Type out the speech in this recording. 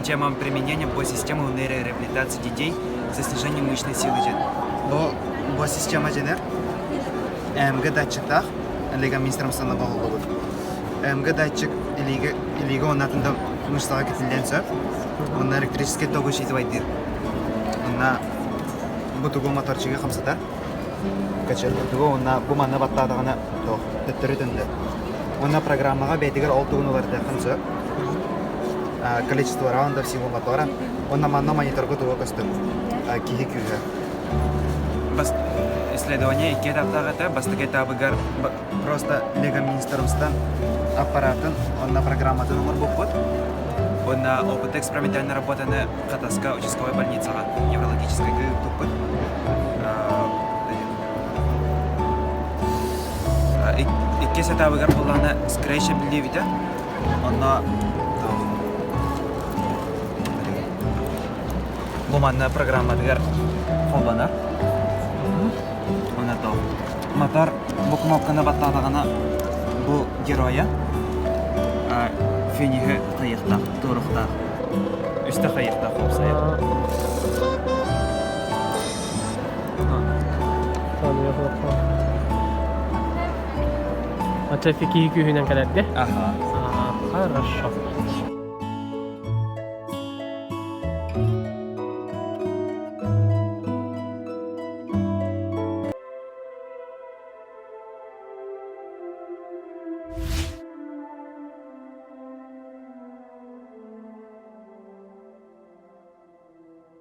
темам применения по системе нейрореабилитации детей со снижением мышечной силы. Бұл система женер әмгі датчықтақ әлігі министрімсаны бағылы бұл. Әмгі датчық илиге онатында мышцаға кетілден сөп, онна электрический тогы шейтіп айдыр. Онна бұтығу моторчыға қамсатар. Качыр бұтығу, онна бұманы баттадығына түттірі түнді. Онна программаға бәйтігер олтығын оларды қымсып. Количество раундов силу мотора. Онна манна мониторгу туғы көстім. Кихи күйі. Исследование iki etapta бастық этабы просто лего министерствостан аппаратын, онна программатын умыр бұппыт. Онна опыт экспериментальной работаны Катаска участковой больницаға неврологической тұппыт. Иккес этабы бұлланы скрейші білдейбіті. Онна бұманны программадығар қолданар. Мотор бұл кнопканы баттадығына бұл героя фенихі қайықта, тұрықта, үсті қайықта қопсайыр. Отца фики күйінен кәләтті? Аха. Хорошо.